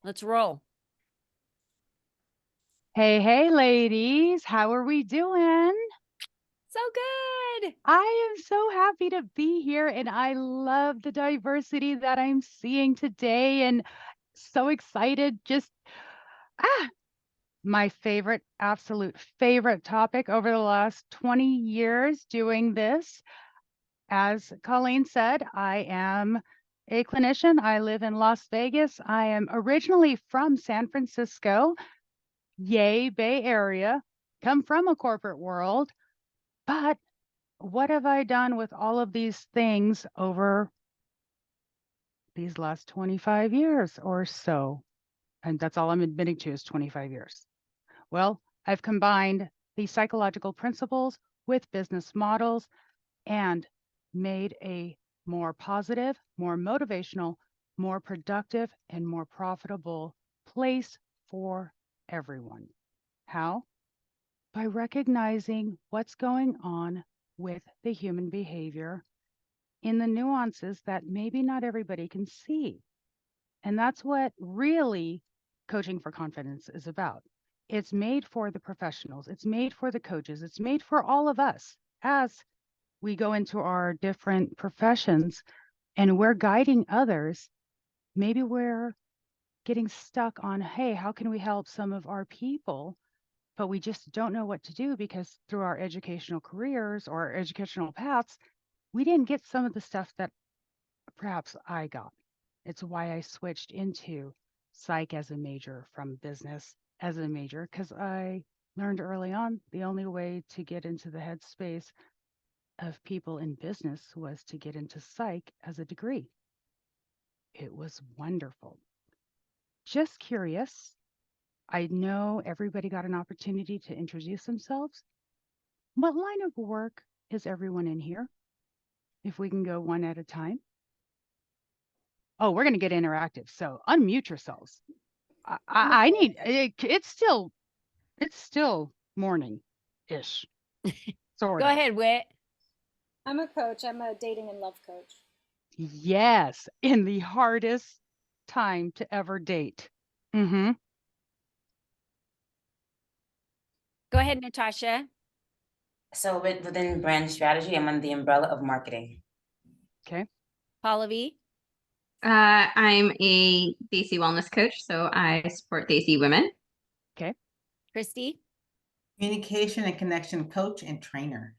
Let's roll. Hey, hey, ladies. How are we doing? So good. I am so happy to be here, and I love the diversity that I'm seeing today, and so excited. Ah, my favorite, absolute favorite topic over the last 20 years doing this. As Colleen said, I am a clinician. I live in Las Vegas. I am originally from San Francisco. Yay, Bay Area, come from a corporate world. But what have I done with all of these things over these last 25 years or so? And that's all I'm admitting to is 25 years. Well, I've combined these psychological principles with business models and made a more positive, more motivational, more productive, and more profitable place for everyone. How? By recognizing what's going on with the human behavior in the nuances that maybe not everybody can see. And that's what really coaching for confidence is about. It's made for the professionals, it's made for the coaches, it's made for all of us as we go into our different professions and we're guiding others. Maybe we're getting stuck on, hey, how can we help some of our people? But we just don't know what to do because through our educational careers or our educational paths, we didn't get some of the stuff that perhaps I got. It's why I switched into psych as a major from business as a major, because I learned early on the only way to get into the headspace of people in business was to get into psych as a degree. It was wonderful. Just curious. I know everybody got an opportunity to introduce themselves. What line of work is everyone in here? If we can go one at a time. Oh, we're going to get interactive. So unmute yourselves. I need it's still morning-ish. Sort Go of. ahead, Whit. I'm a coach. I'm a dating and love coach. Yes, in the hardest time to ever date. Mm-hmm. Go ahead, Natasha. So within brand strategy, I'm under the umbrella of marketing. Okay. Pallavi. I'm a Desi wellness coach, so I support Desi women. Okay. Christy. Communication and connection coach and trainer.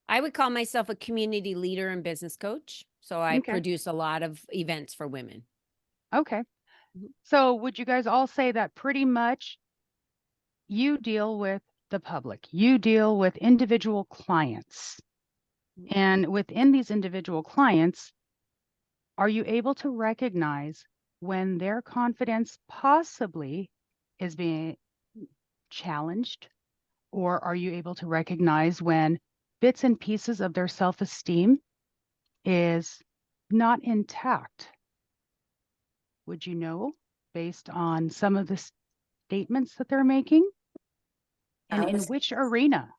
I would call myself a community leader and business coach. So I Okay. produce a lot of events for women. Okay. So would you guys all say that pretty much you deal with the public, you deal with individual clients, and within these individual clients, are you able to recognize when their confidence possibly is being challenged? Or are you able to recognize when bits and pieces of their self-esteem is not intact? Would you know based on some of the statements that they're making? And in which arena?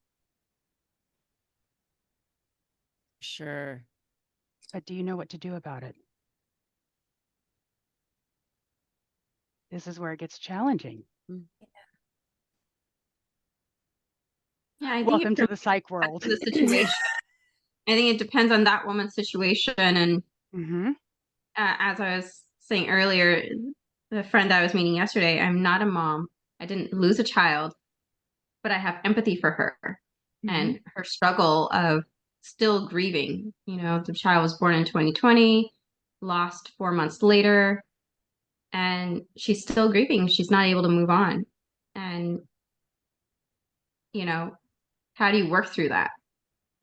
Sure. But do you know what to do about it? This is where it gets challenging. Yeah, I think Welcome to the psych world. the situation. I think it depends on that woman's situation. And as I was saying earlier, the friend I was meeting yesterday, I'm not a mom. I didn't lose a child, but I have empathy for her and her struggle of still grieving. You know, the child was born in 2020, lost 4 months later, and she's still grieving. She's not able to move on. And, you know, how do you work through that?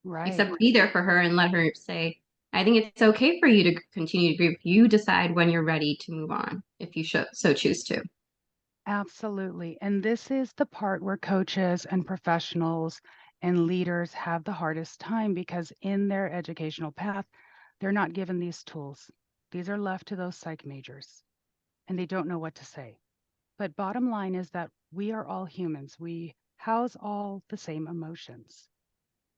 Right. Except be there for her and let her say, I think it's okay for you to continue to grieve. You decide when you're ready to move on, if you so choose to. Absolutely. And this is the part where coaches and professionals and leaders have the hardest time because in their educational path, they're not given these tools. These are left to those psych majors and they don't know what to say. But bottom line is that we are all humans. We house all the same emotions.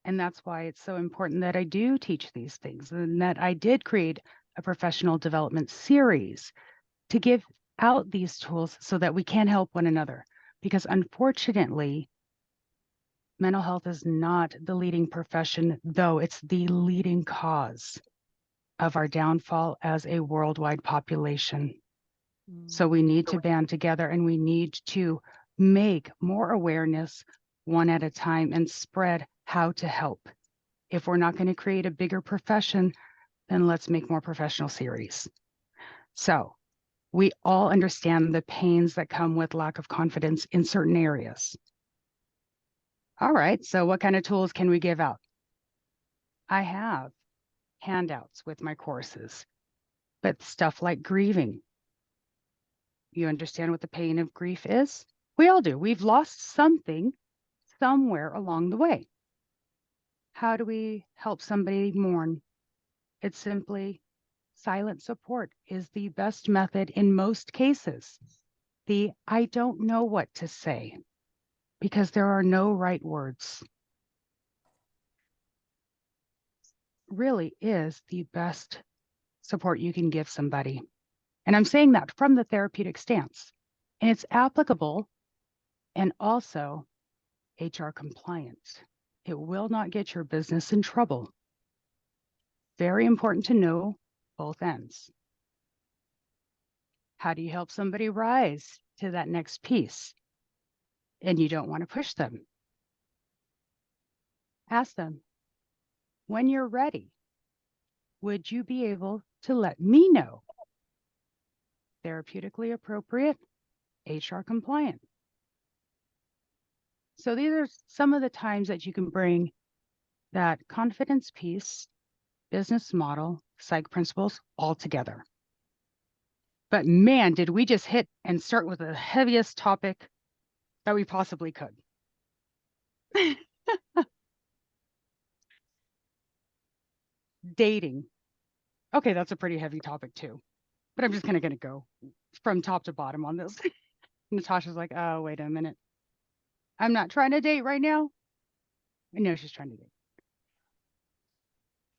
And that's why it's so important that I do teach these things and that I did create a professional development series to give out these tools so that we can help one another. Because unfortunately, mental health is not the leading profession, though it's the leading cause of our downfall as a worldwide population. So we need to band together and we need to make more awareness one at a time and spread how to help. If we're not going to create a bigger profession, then let's make more professional series. So we all understand the pains that come with lack of confidence in certain areas. All right, so what kind of tools can we give out? I have handouts with my courses, but stuff like grieving. You understand what the pain of grief is? We all do. We've lost something somewhere along the way. How do we help somebody mourn? It's simply silent support is the best method in most cases. The I don't know what to say, because there are no right words, really is the best support you can give somebody. And I'm saying that from the therapeutic stance. And it's applicable and also HR compliant. It will not get your business in trouble. Very important to know both ends. How do you help somebody rise to that next piece? And you don't want to push them. Ask them, when you're ready, would you be able to let me know? Therapeutically appropriate, HR compliant. So these are some of the times that you can bring that confidence piece, business model, psych principles all together. But man, did we just hit and start with the heaviest topic that we possibly could. Dating. Okay, that's a pretty heavy topic too, but I'm just kind of going to go from top to bottom on this. Natasha's like, oh, wait a minute. I'm not trying to date right now. I know she's trying to date.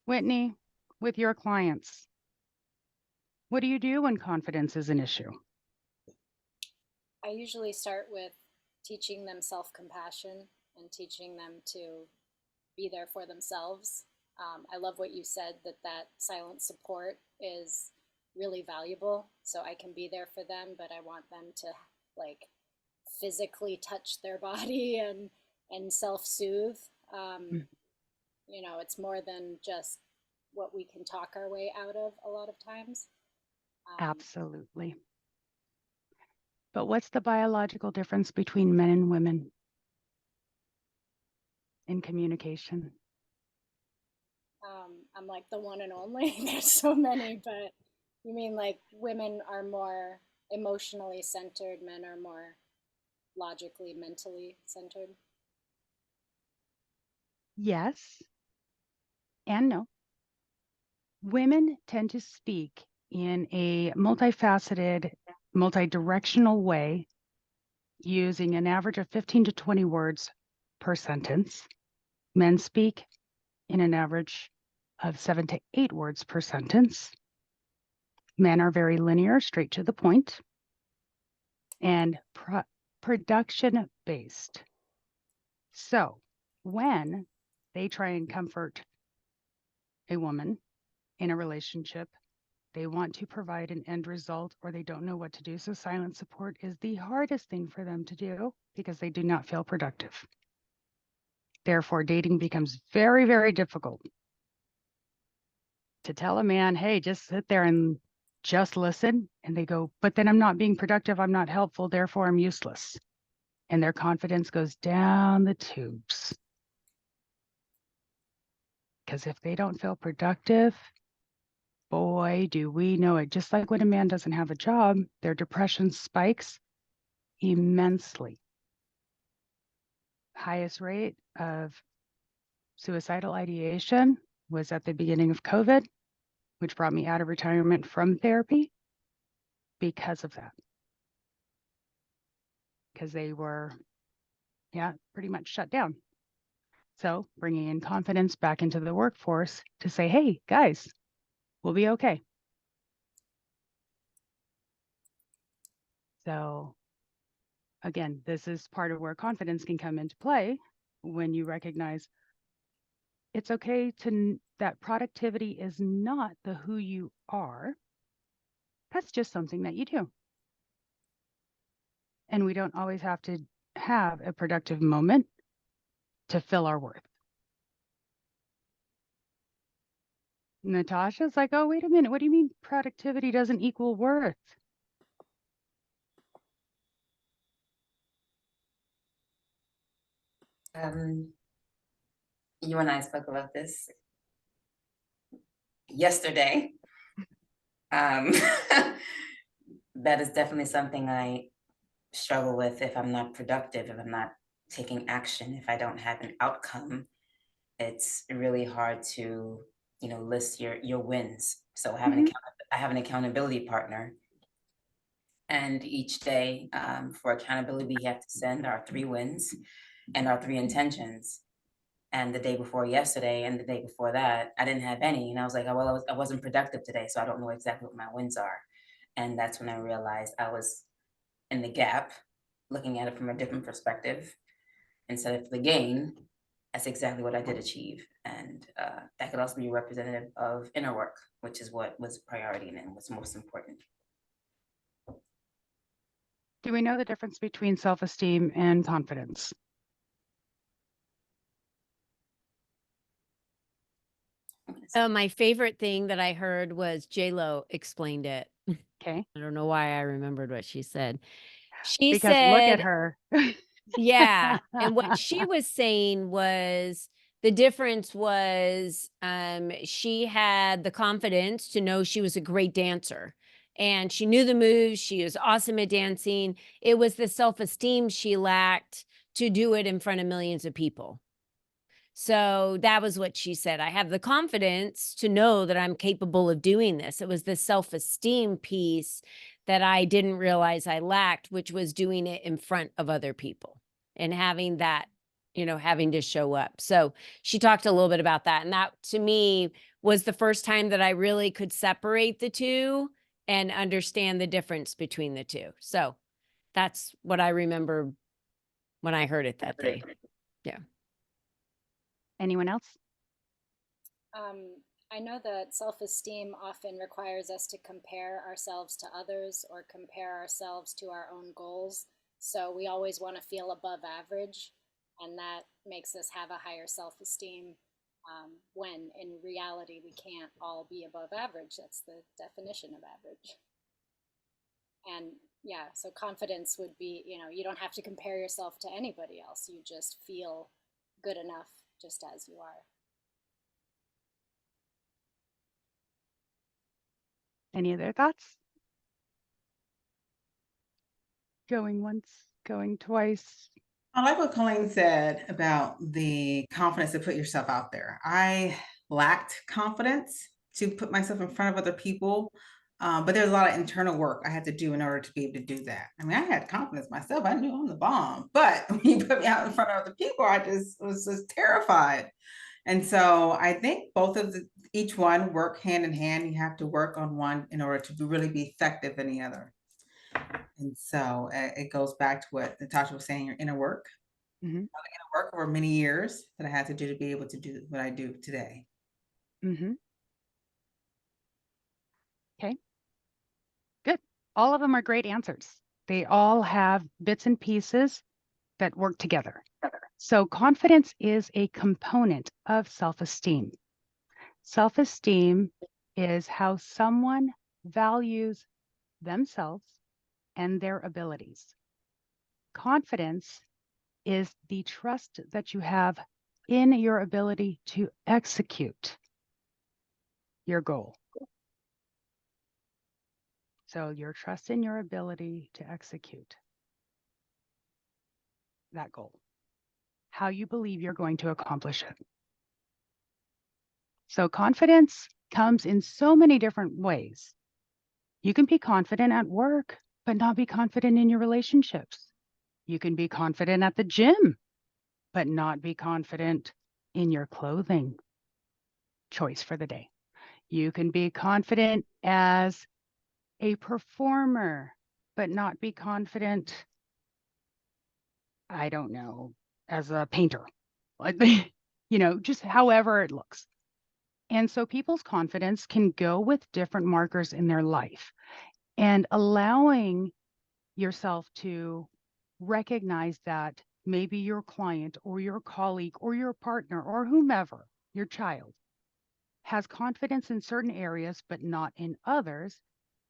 Whitney, with your clients, what do you do when confidence is an issue? I usually start with teaching them self-compassion and teaching them to be there for themselves. I love what you said, that silent support is really valuable. So I can be there for them, but I want them to like physically touch their body and self-soothe. You know, it's more than just what we can talk our way out of a lot of times. Absolutely. But what's the biological difference between men and women in communication? I'm like the one and only. There's so many, but you mean like women are more emotionally centered, men are more logically, mentally centered? Yes and no. Women tend to speak in a multifaceted, multi-directional way, using an average of 15 to 20 words per sentence. Men speak in an average of 7 to 8 words per sentence. Men are very linear, straight to the point, and production based. So when they try and comfort a woman in a relationship, they want to provide an end result or they don't know what to do. So silent support is the hardest thing for them to do because they do not feel productive. Therefore, dating becomes very, very difficult. To tell a man, hey, just sit there and just listen. And they go, but then I'm not being productive. I'm not helpful. Therefore, I'm useless. And their confidence goes down the tubes. Because if they don't feel productive, boy, do we know it. Just like when a man doesn't have a job, their depression spikes immensely. Highest rate of suicidal ideation was at the beginning of COVID, which brought me out of retirement from therapy because of that. Because they were, pretty much shut down. So bringing in confidence back into the workforce to say, hey, guys, we'll be okay. So again, this is part of where confidence can come into play when you recognize it's okay to that productivity is not the who you are. That's just something that you do. And we don't always have to have a productive moment to fill our worth. Natasha's like, oh, wait a minute. What do you mean productivity doesn't equal worth? You and I spoke about this yesterday. That is definitely something I struggle with. If I'm not productive, if I'm not taking action, if I don't have an outcome, it's really hard to, list your wins. So I have an accountability partner, and each day, for accountability, we have to send our 3 wins and our 3 intentions. And the day before yesterday and the day before that, I didn't have any. And I was like, oh, well, I wasn't productive today, so I don't know exactly what my wins are. And that's when I realized I was in the gap, looking at it from a different perspective. Instead of the gain, that's exactly what I did achieve. And that could also be representative of inner work, which is what was priority and what's most important. Do we know the difference between self-esteem and confidence? Oh, my favorite thing that I heard was J-Lo explained it. Okay. I don't know why I remembered what she said. She Because look at said, her. yeah. And what she was saying was the difference was she had the confidence to know she was a great dancer and she knew the moves. She was awesome at dancing. It was the self-esteem she lacked to do it in front of millions of people. So that was what she said. I have the confidence to know that I'm capable of doing this. It was the self-esteem piece that I didn't realize I lacked, which was doing it in front of other people and having that, having to show up. So she talked a little bit about that. And that to me was the first time that I really could separate the two and understand the difference between the two. So that's what I remember when I heard it that day. Yeah. Anyone else? I know that self-esteem often requires us to compare ourselves to others or compare ourselves to our own goals. So we always want to feel above average, and that makes us have a higher self-esteem when in reality we can't all be above average. That's the definition of average. And yeah, so confidence would be, you don't have to compare yourself to anybody else. You just feel good enough just as you are. Any other thoughts? Going once, going twice. I like what Colleen said about the confidence to put yourself out there. I lacked confidence to put myself in front of other people, but there's a lot of internal work I had to do in order to be able to do that. I mean, I had confidence myself. I knew I'm the bomb, but when you put me out in front of other people, I just was just terrified. And so I think each one work hand in hand. You have to work on one in order to really be effective in the other. And so it goes back to what Natasha was saying, your inner work. Inner work over many years that I had to do to be able to do what I do today. Okay. Good. All of them are great answers. They all have bits and pieces that work together. So confidence is a component of self-esteem. Self-esteem is how someone values themselves and their abilities. Confidence is the trust that you have in your ability to execute your goal. So your trust in your ability to execute that goal, how you believe you're going to accomplish it. So confidence comes in so many different ways. You can be confident at work, but not be confident in your relationships. You can be confident at the gym, but not be confident in your clothing choice for the day. You can be confident as a performer, but not be confident, I don't know, as a painter. Like, just however it looks. And so people's confidence can go with different markers in their life, and allowing yourself to recognize that maybe your client or your colleague or your partner or whomever, your child, has confidence in certain areas but not in others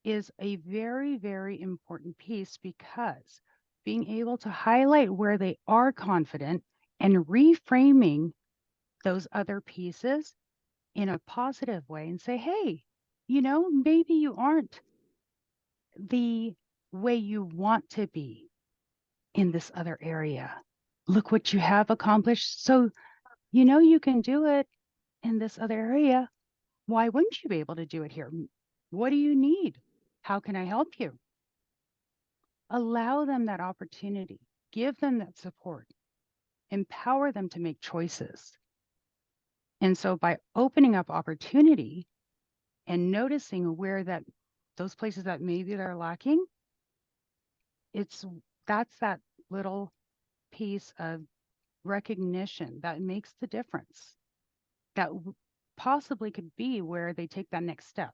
is a very, very important piece, because being able to highlight where they are confident and reframing those other pieces in a positive way and say, hey, maybe you aren't the way you want to be in this other area. Look what you have accomplished. So, you can do it in this other area. Why wouldn't you be able to do it here? What do you need? How can I help you? Allow them that opportunity, give them that support, empower them to make choices. And so by opening up opportunity and noticing where those places that maybe they're lacking, that's that little piece of recognition that makes the difference. That possibly could be where they take that next step.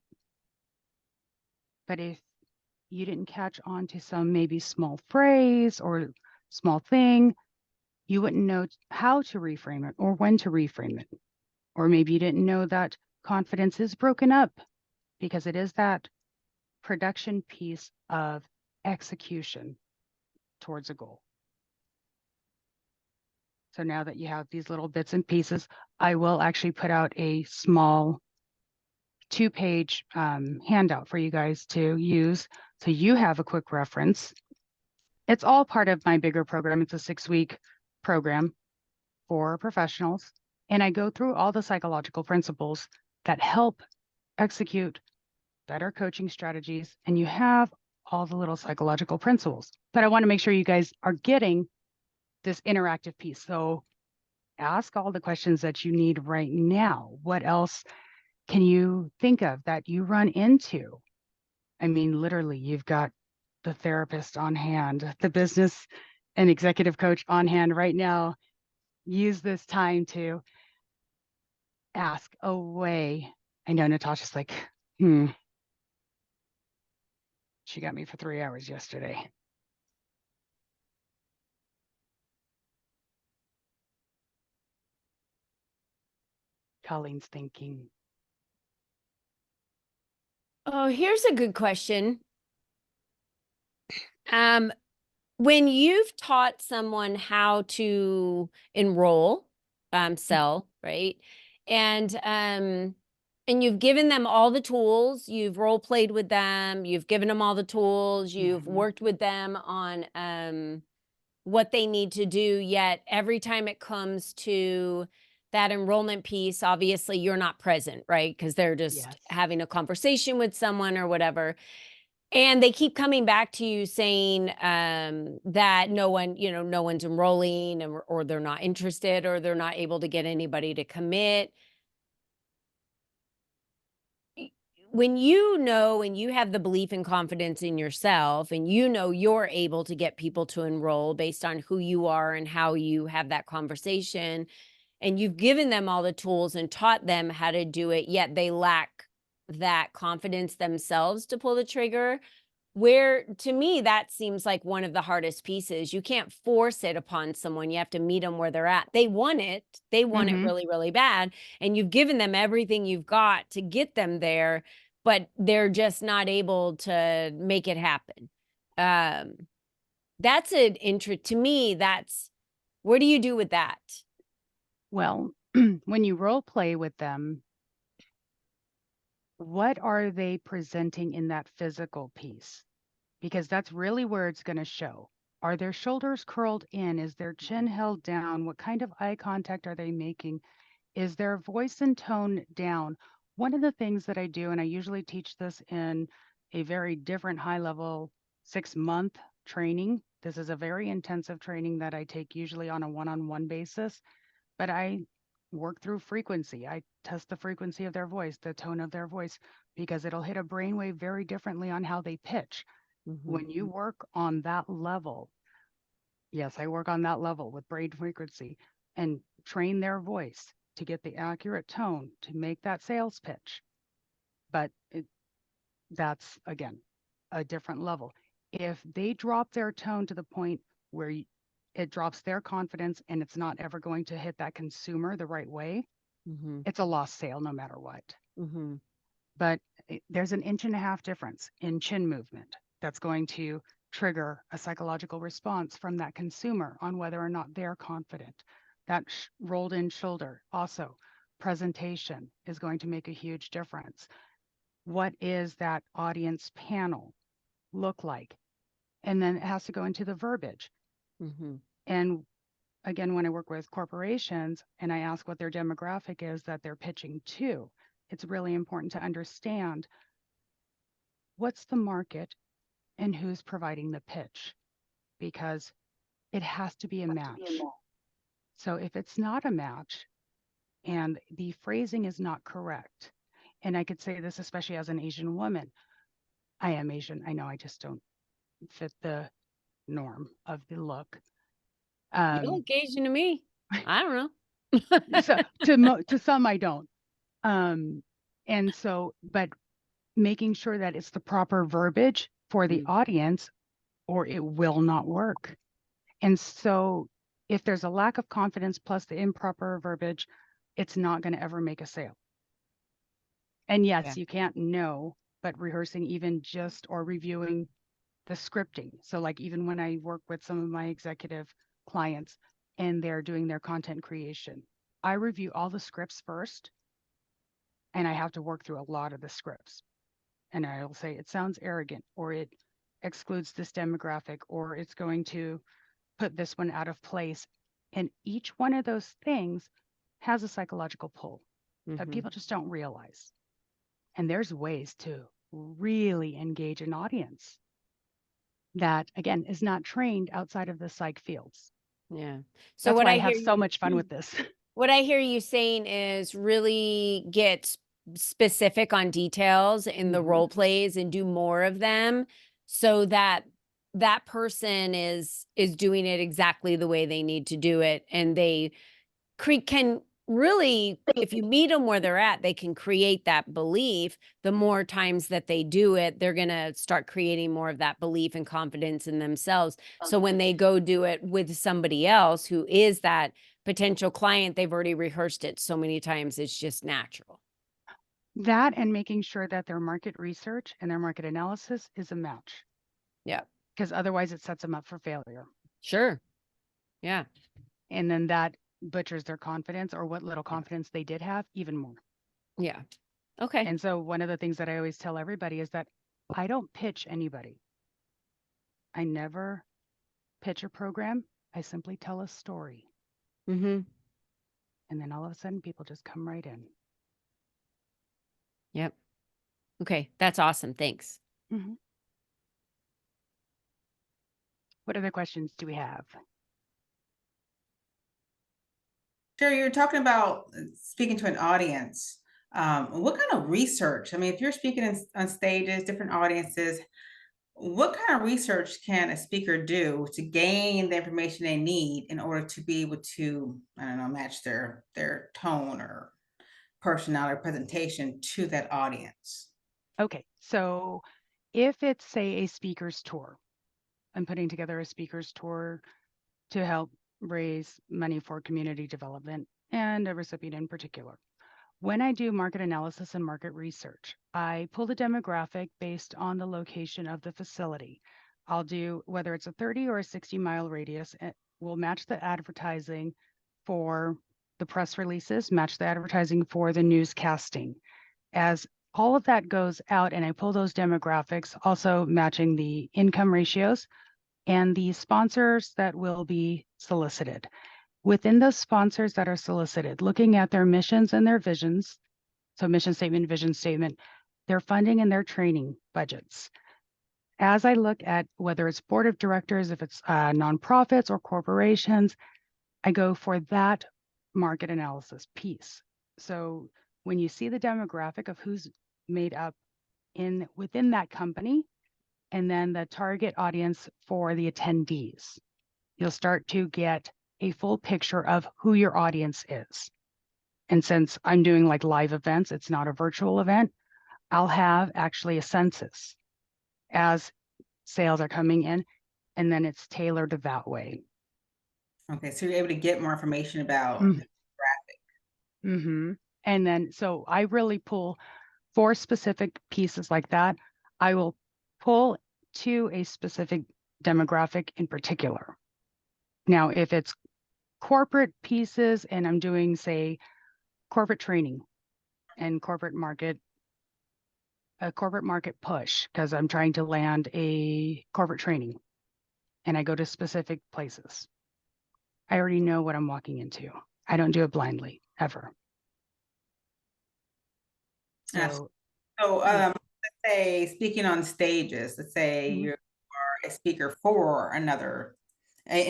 But if you didn't catch on to some maybe small phrase or small thing, you wouldn't know how to reframe it or when to reframe it. Or maybe you didn't know that confidence is broken up, because it is that production piece of execution towards a goal. So now that you have these little bits and pieces, I will actually put out a small 2-page handout for you guys to use, so you have a quick reference. It's all part of my bigger program. It's a 6-week program for professionals. And I go through all the psychological principles that help execute better coaching strategies. And you have all the little psychological principles. But I want to make sure you guys are getting this interactive piece. So ask all the questions that you need right now. What else can you think of that you run into? I mean, literally, you've got the therapist on hand, the business and executive coach on hand right now. Use this time to ask away. I know Natasha's like, she got me for 3 hours yesterday. Colleen's thinking. Oh, here's a good question. When you've taught someone how to enroll, sell, right? And you've given them all the tools, you've role played with them, you've given them all the tools, you've worked with them on what they need to do, yet every time it comes to that enrollment piece, obviously you're not present, right? Because they're just having a conversation with someone or whatever. And they keep coming back to you saying that no one's enrolling, or they're not interested, or they're not able to get anybody to commit. When you have the belief and confidence in yourself, and you're able to get people to enroll based on who you are and how you have that conversation, and you've given them all the tools and taught them how to do it, yet they lack that confidence themselves to pull the trigger, where to me that seems like one of the hardest pieces. You can't force it upon someone. You have to meet them where they're at. They want it really, really bad, and you've given them everything you've got to get them there, but they're just not able to make it happen. That's an interest to me. What do you do with that? Well, when you role play with them, what are they presenting in that physical piece? Because that's really where it's going to show. Are their shoulders curled in? Is their chin held down? What kind of eye contact are they making? Is their voice and tone down? One of the things that I do, and I usually teach this in a very different high-level 6-month training. This is a very intensive training that I take usually on a one-on-one basis, but I work through frequency. I test the frequency of their voice, the tone of their voice, because it'll hit a brainwave very differently on how they pitch. When you work on that level, yes, I work on that level with brain frequency and train their voice to get the accurate tone to make that sales pitch. But that's, again, a different level. If they drop their tone to the point where it drops their confidence and it's not ever going to hit that consumer the right way, it's a lost sale no matter what. But there's an 1.5 inch difference in chin movement that's going to trigger a psychological response from that consumer on whether or not they're confident. That rolled in shoulder, also presentation, is going to make a huge difference. What is that audience panel look like? And then it has to go into the verbiage. And again, when I work with corporations and I ask what their demographic is that they're pitching to, it's really important to understand what's the market and who's providing the pitch, because it has to be a match. So if it's not a match and the phrasing is not correct, and I could say this especially as an Asian woman, I am Asian. I know I just don't fit the norm of the look. You look Asian to me. I don't know. So to some I don't. And so, but making sure that it's the proper verbiage for the audience or it will not work. And so if there's a lack of confidence plus the improper verbiage, it's not going to ever make a sale. And yes, you can't know, but rehearsing even just or reviewing the scripting. So like even when I work with some of my executive clients and they're doing their content creation, I review all the scripts first, and I have to work through a lot of the scripts. And I'll say it sounds arrogant, or it excludes this demographic, or it's going to put this one out of place. And each one of those things has a psychological pull that people just don't realize. And there's ways to really engage an audience that, again, is not trained outside of the psych fields. Yeah. So That's what why I I hear have so much fun with this. What I hear you saying is really get specific on details in the role plays and do more of them so that that person is doing it exactly the way they need to do it, and they can really, if you meet them where they're at, they can create that belief. The more times that they do it, they're going to start creating more of that belief and confidence in themselves. So when they go do it with somebody else who is that potential client, they've already rehearsed it so many times, it's just natural. That and making sure that their market research and their market analysis is a match. Yeah. Because otherwise it sets them up for failure. Sure. Yeah. And then that butchers their confidence, or what little confidence they did have, even more. Yeah. Okay. And so one of the things that I always tell everybody is that I don't pitch anybody. I never pitch a program. I simply tell a story. And then all of a sudden people just come right in. Yep. Okay. That's awesome. Thanks. What other questions do we have? Cheri, you're talking about speaking to an audience. What kind of research? I mean, if you're speaking on stages, different audiences, what kind of research can a speaker do to gain the information they need in order to be able to, I don't know, match their tone or personality or presentation to that audience? Okay, so if it's, say, a speaker's tour, I'm putting together a speaker's tour to help raise money for community development and a recipient in particular. When I do market analysis and market research, I pull the demographic based on the location of the facility. I'll do, whether it's a 30 or a 60-mile radius, we'll match the advertising for the press releases, match the advertising for the newscasting. As all of that goes out and I pull those demographics, also matching the income ratios and the sponsors that will be solicited. Within those sponsors that are solicited, looking at their missions and their visions, so mission statement, vision statement, their funding and their training budgets. As I look at whether it's board of directors, if it's nonprofits or corporations, I go for that market analysis piece. So when you see the demographic of who's made up within that company, and then the target audience for the attendees. You'll start to get a full picture of who your audience is. And since I'm doing like live events, it's not a virtual event, I'll have actually a census as sales are coming in, and then it's tailored that way. Okay, so you're able to get more information about Mm. the graphic. Mm-hmm. And then, so I really pull for specific pieces like that. I will pull to a specific demographic in particular. Now, if it's corporate pieces and I'm doing, say, corporate training and a corporate market push, because I'm trying to land a corporate training and I go to specific places, I already know what I'm walking into. I don't do it blindly, ever. So, So, yeah. let's say speaking on stages, let's say Mhm. you're a speaker for an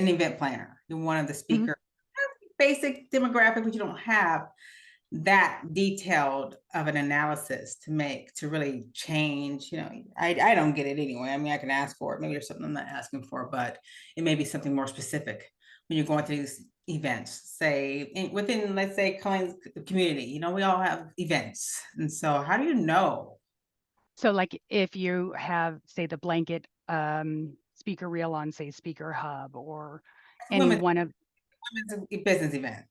event planner. You're one of the speakers, basic demographic, but you don't have that detailed of an analysis to really change. I don't get it anyway. I mean, I can ask for it. Maybe there's something I'm not asking for, but it may be something more specific when you're going through these events, say within, let's say, Colleen's community. We all have events. And so how do you know? So like if you have, say, the blanket speaker reel on, say, Speaker Hub or any Women's, one of, women's business event.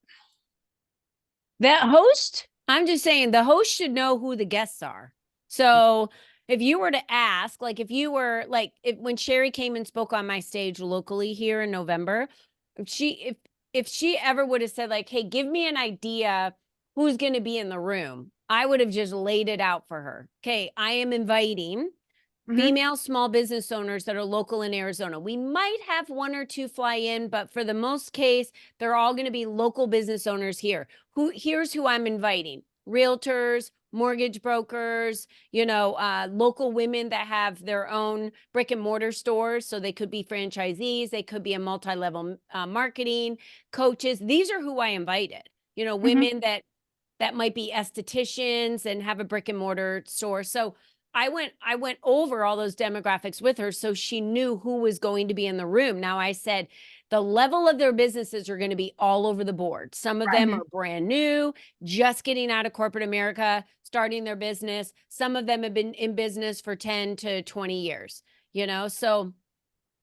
That host, I'm just saying the host should know who the guests are. So if you were to ask, like if you were like when Cheri came and spoke on my stage locally here in November, if she ever would have said like, hey, give me an idea who's going to be in the room, I would have just laid it out for her. Okay, I am inviting female small business owners that are local in Arizona. We might have one or two fly in, but for the most case, they're all going to be local business owners here. Here's who I'm inviting: realtors, mortgage brokers, local women that have their own brick and mortar stores. So they could be franchisees, they could be a multi-level marketing coaches. These are who I invited. Women that might be estheticians and have a brick and mortar store. So I went over all those demographics with her so she knew who was going to be in the room. Now I said the level of their businesses are going to be all over the board. Some of them are brand new, just getting out of corporate America, starting their business. Some of them have been in business for 10 to 20 years, so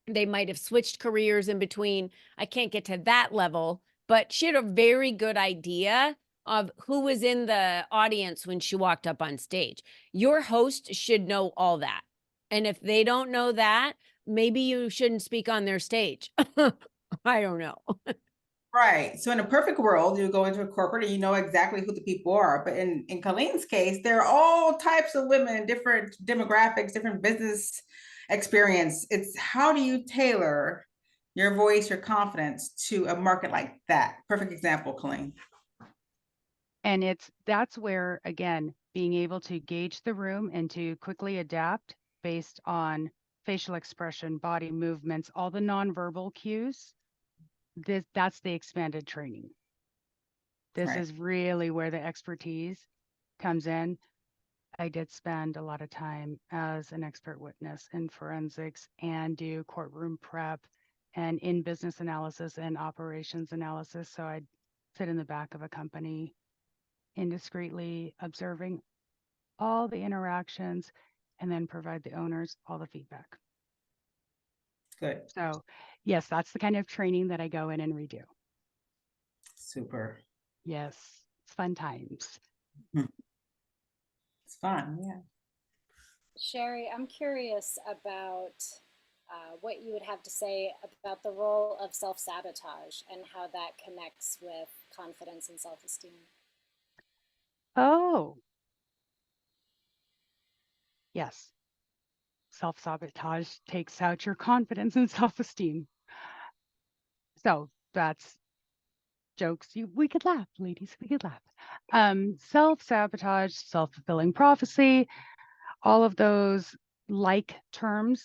they might have switched careers in between. I can't get to that level, but she had a very good idea of who was in the audience when she walked up on stage. Your host should know all that. And if they don't know that, maybe you shouldn't speak on their stage. I don't know. Right. So in a perfect world, you go into a corporate and you know exactly who the people are. But in Colleen's case, there are all types of women, different demographics, different business experience. It's how do you tailor your voice, your confidence to a market like that? Perfect example, Colleen. and that's where, again, being able to gauge the room and to quickly adapt based on facial expression, body movements, all the nonverbal cues. That's the expanded training. This Right. is really where the expertise comes in. I did spend a lot of time as an expert witness in forensics and do courtroom prep and in business analysis and operations analysis. So I'd sit in the back of a company indiscreetly observing all the interactions and then provide the owners all the feedback. Good. So yes, that's the kind of training that I go in and redo. Super. Yes, it's fun times. It's fun. Yeah. Cheri, I'm curious about what you would have to say about the role of self-sabotage and how that connects with confidence and self-esteem. Oh, yes. Self-sabotage takes out your confidence and self-esteem. So that's jokes. We could laugh, ladies. We could laugh. Self-sabotage, self-fulfilling prophecy, all of those like terms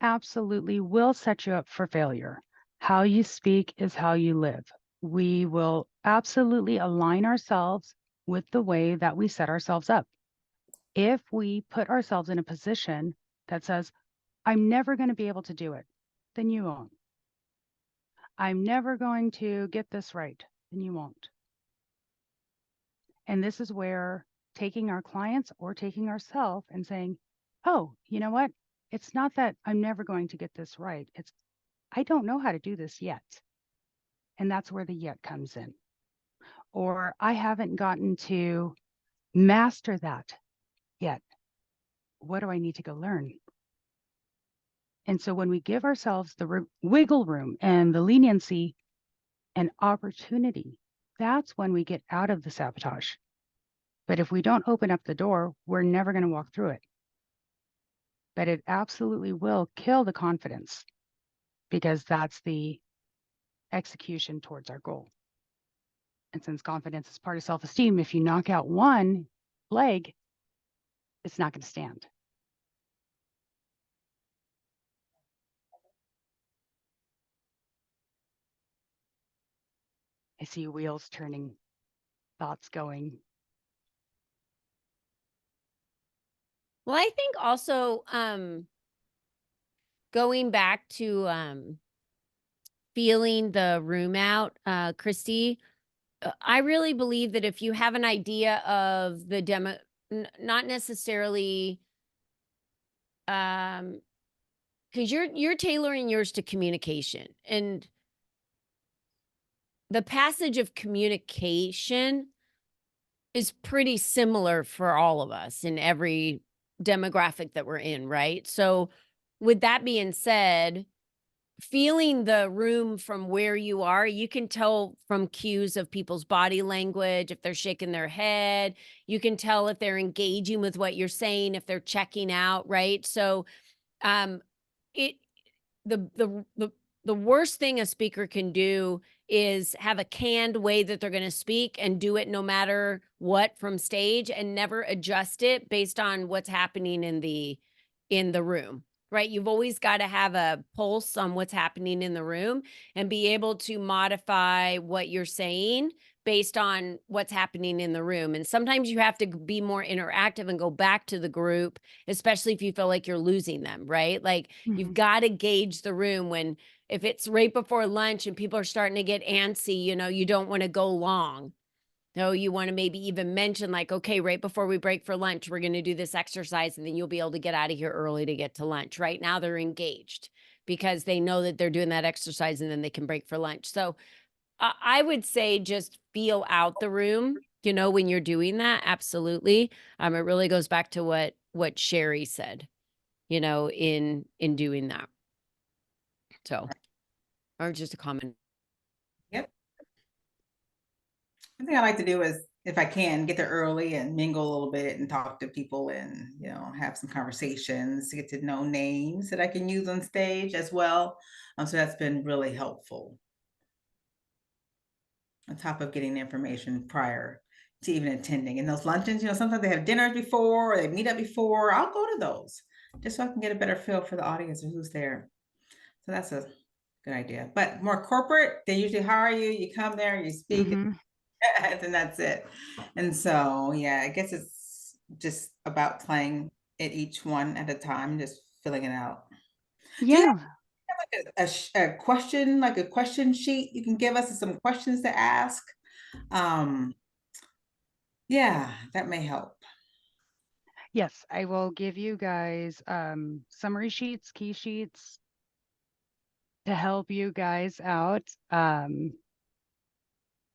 absolutely will set you up for failure. How you speak is how you live. We will absolutely align ourselves with the way that we set ourselves up. If we put ourselves in a position that says, I'm never going to be able to do it, then you won't. I'm never going to get this right, then you won't. And this is where taking our clients or taking ourselves and saying, oh, you know what? It's not that I'm never going to get this right. It's, I don't know how to do this yet. And that's where the yet comes in. Or I haven't gotten to master that yet. What do I need to go learn? And so when we give ourselves the wiggle room and the leniency and opportunity, that's when we get out of the sabotage. But if we don't open up the door, we're never going to walk through it. But it absolutely will kill the confidence because that's the execution towards our goal. And since confidence is part of self-esteem, if you knock out one leg, it's not going to stand. I see wheels turning, thoughts going. Well, I think also going back to feeling the room out, Christy, I really believe that if you have an idea of the demo, not necessarily, because you're tailoring yours to communication, and the passage of communication is pretty similar for all of us in every demographic that we're in, right? So, with that being said, feeling the room from where you are, you can tell from cues of people's body language, if they're shaking their head, you can tell if they're engaging with what you're saying, if they're checking out, right? So, it the worst thing a speaker can do is have a canned way that they're going to speak and do it no matter what from stage and never adjust it based on what's happening in the room. Right? You've always got to have a pulse on what's happening in the room and be able to modify what you're saying based on what's happening in the room. And sometimes you have to be more interactive and go back to the group, especially if you feel like you're losing them, right? Like you've got to gauge the room when, if it's right before lunch and people are starting to get antsy, you don't want to go long. No, you want to maybe even mention like, okay, right before we break for lunch, we're going to do this exercise and then you'll be able to get out of here early to get to lunch. Right now they're engaged because they know that they're doing that exercise and then they can break for lunch. So I would say just feel out the room, when you're doing that. Absolutely. It really goes back to what Cheri said, in doing that. So, or just a comment. Yep. One thing I like to do is, if I can, get there early and mingle a little bit and talk to people and, have some conversations to get to know names that I can use on stage as well. So that's been really helpful. On top of getting the information prior to even attending. And those luncheons, sometimes they have dinners before, or they meet up before. I'll go to those just so I can get a better feel for the audience and who's there. So that's a good idea. But more corporate, they usually hire you, you come there, you speak, and that's it. And so, yeah, I guess it's just about playing it each one at a time, just filling it out. Yeah. Do you have a question, like a question sheet you can give us, some questions to ask? Yeah, that may help. Yes, I will give you guys summary sheets, key sheets to help you guys out. And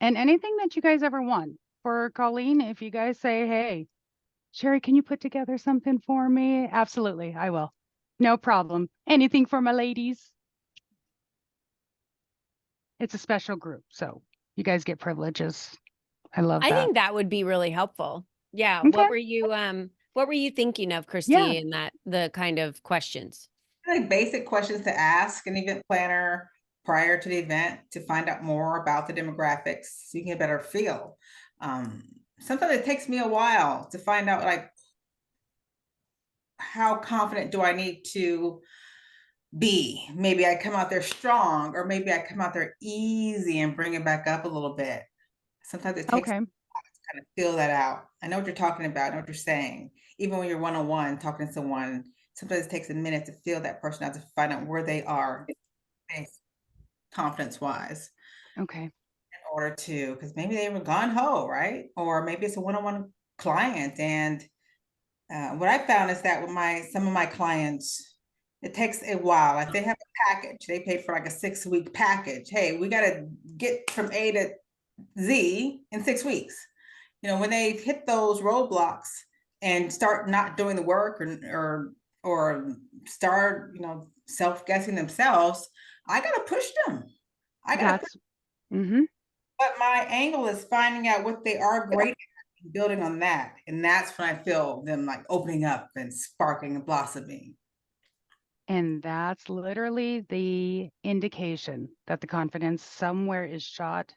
anything that you guys ever want. For Colleen, if you guys say, hey, Cheri, can you put together something for me? Absolutely, I will. No problem. Anything for my ladies. It's a special group, so you guys get privileges. I love that. I think that would be really helpful. Yeah. Okay. What were you thinking of, Christy, Yeah. in the kind of questions? Like basic questions to ask an event planner prior to the event to find out more about the demographics so you can get a better feel. Sometimes it takes me a while to find out, like, how confident do I need to be? Maybe I come out there strong, or maybe I come out there easy and bring it back up a little bit. Sometimes it takes Okay. to kind of feel that out. I know what you're talking about. I know what you're saying. Even when you're one-on-one talking to someone, sometimes it takes a minute to feel that person out, to find out where they are confidence wise, Okay. in order to, because maybe they were gone ho, right? Or maybe it's a one-on-one client. And what I found is that with some of my clients, it takes a while. Like they have a package, they paid for like a 6-week package. Hey, we got to get from A to Z in 6 weeks. When they hit those roadblocks and start not doing the work, or start, self-guessing themselves, I got to push them. I got to push. That's mm-hmm. But my angle is finding out what they are great at and building on that. And that's when I feel them like opening up and sparking and blossoming. And that's literally the indication that the confidence somewhere is shot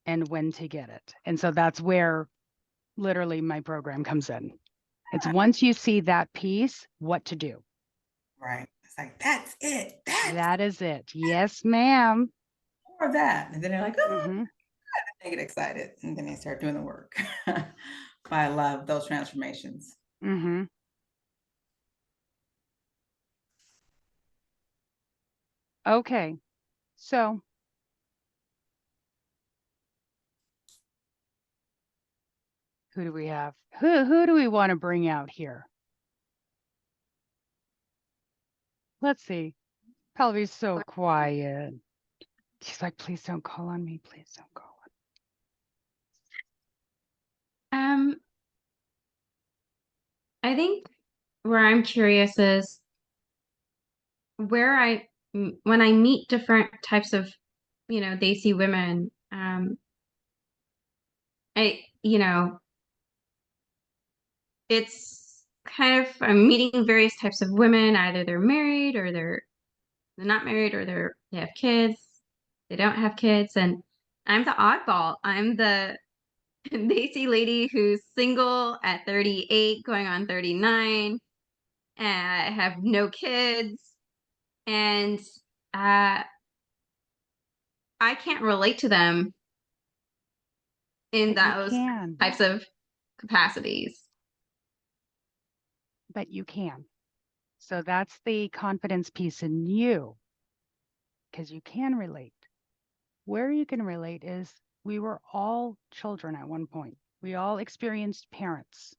and when to get it. And so that's where literally my program comes in. It's once you see that piece, what to do. Right. It's like, that's it. That is it. Yes, ma'am. More of that. And then they're like, oh, Mm-hmm. they get excited. And then they start doing the work. I love those transformations. Mm-hmm. Okay. So who do we have? Who do we want to bring out here? Let's see. Pelvy's so quiet. She's like, please don't call on me. Please don't call on me. I think where I'm curious is when I meet different types of, they see women, it's kind of, I'm meeting various types of women, either they're married or they're not married, or they have kids, they don't have kids. And I'm the oddball. I'm the they see lady who's single at 38, going on 39, and have no kids. And I can't relate to them in But you those can. types of capacities. But you can. So that's the confidence piece in you, because you can relate. Where you can relate is we were all children at one point. We all experienced parents.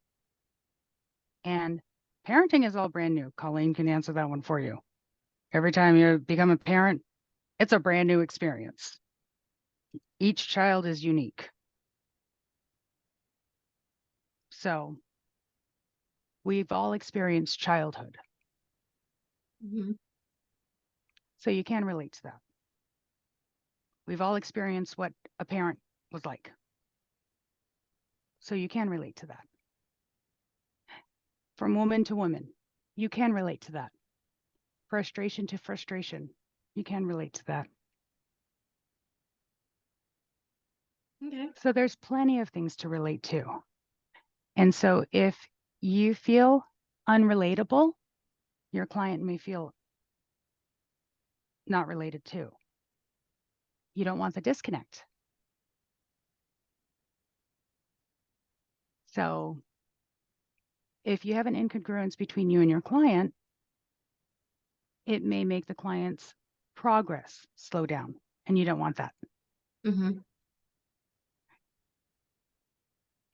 And parenting is all brand new. Colleen can answer that one for you. Every time you become a parent, it's a brand new experience. Each child is unique. So we've all experienced childhood. Mm-hmm. So you can relate to that. We've all experienced what a parent was like. So you can relate to that. From woman to woman, you can relate to that. Frustration to frustration, you can relate to that. Okay. So there's plenty of things to relate to. And so if you feel unrelatable, your client may feel not related to. You don't want the disconnect. So if you have an incongruence between you and your client, it may make the client's progress slow down, and you don't want that. Mm-hmm.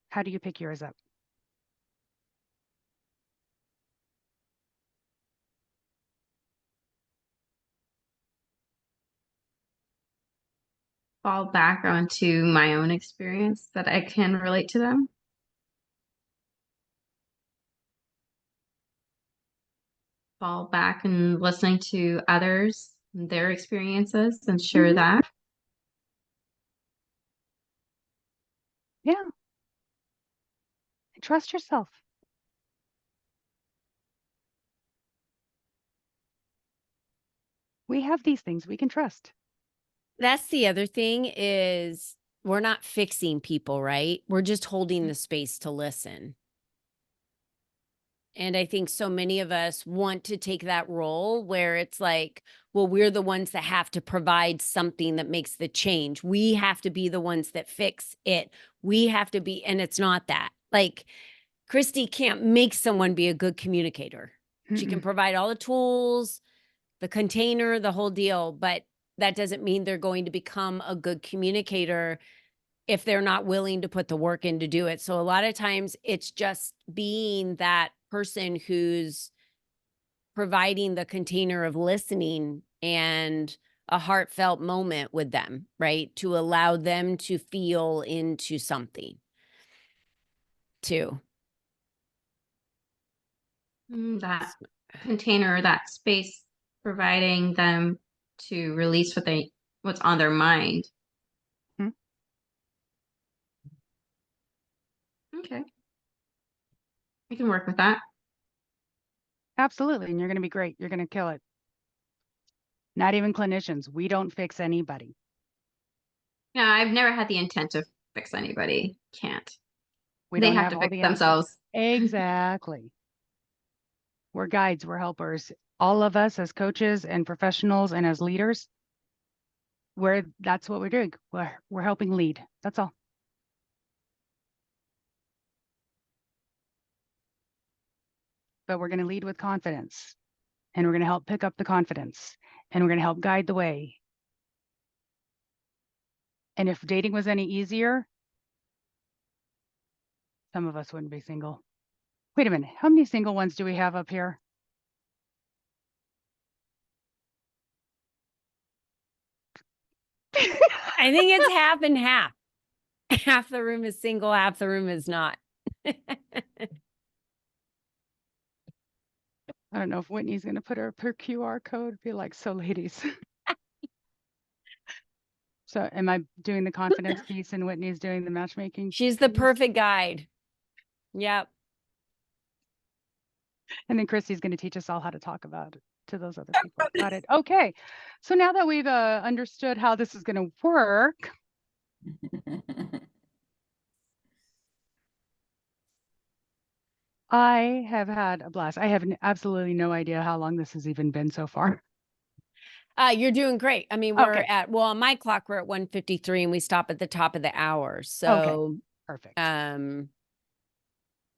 How do you pick yours up? Fall back onto my own experience that I can relate to them. Fall back and listening to others, their experiences, and share that. Yeah. Trust yourself. We have these things we can trust. That's the other thing is we're not fixing people, right? We're just holding the space to listen. And I think so many of us want to take that role where it's like, well, we're the ones that have to provide something that makes the change. We have to be the ones that fix it. We have to be, and it's not that. Like, Christy can't make someone be a good communicator. She can provide all the tools, the container, the whole deal, but that doesn't mean they're going to become a good communicator if they're not willing to put the work in to do it. So a lot of times it's just being that person who's providing the container of listening and a heartfelt moment with them, right? To allow them to feel into something too. That container, that space, providing them to release what's on their mind. Okay. I can work with that. Absolutely. And you're going to be great. You're going to kill it. Not even clinicians. We don't fix anybody. Yeah, I've never had the intent to fix anybody. Can't. We They don't have have to all fix the themselves. answers. Exactly. We're guides. We're helpers. All of us as coaches and professionals and as leaders, that's what we're doing. We're helping lead. That's all. But we're going to lead with confidence, and we're going to help pick up the confidence, and we're going to help guide the way. And if dating was any easier, some of us wouldn't be single. Wait a minute. How many single ones do we have up here? I think it's half and half. Half the room is single, half the room is not. I don't know if Whitney's going to put her QR code. Be like, so ladies. So am I doing the confidence piece and Whitney's doing the matchmaking? She's the piece? perfect guide. Yep. And then Christy's going to teach us all how to talk about it to those other people. Got it. Okay. So now that we've understood how this is going to work, I have had a blast. I have absolutely no idea how long this has even been so far. You're doing great. I mean, we're Okay. on my clock, we're at 1:53 and we stop at the top of the hour. So, Perfect.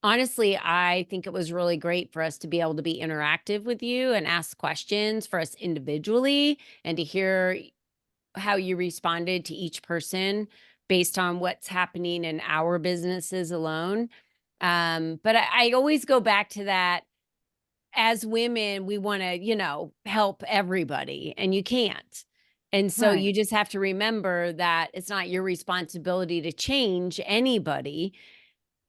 honestly, I think it was really great for us to be able to be interactive with you and ask questions for us individually and to hear how you responded to each person based on what's happening in our businesses alone. But I always go back to that. As women, we want to, help everybody, and you can't. And so Right. you just have to remember that it's not your responsibility to change anybody.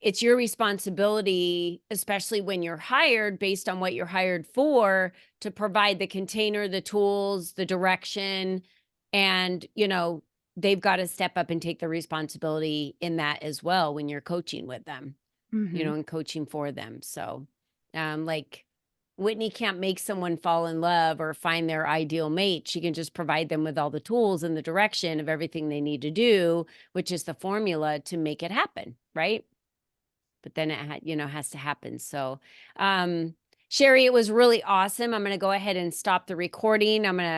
It's your responsibility, especially when you're hired based on what you're hired for, to provide the container, the tools, the direction, and, they've got to step up and take the responsibility in that as well when you're coaching with them, and coaching for them. So, like Whitney can't make someone fall in love or find their ideal mate. She can just provide them with all the tools and the direction of everything they need to do, which is the formula to make it happen, right? But then it has to happen. So, Cheri, it was really awesome. I'm going to go ahead and stop the recording. I'm going to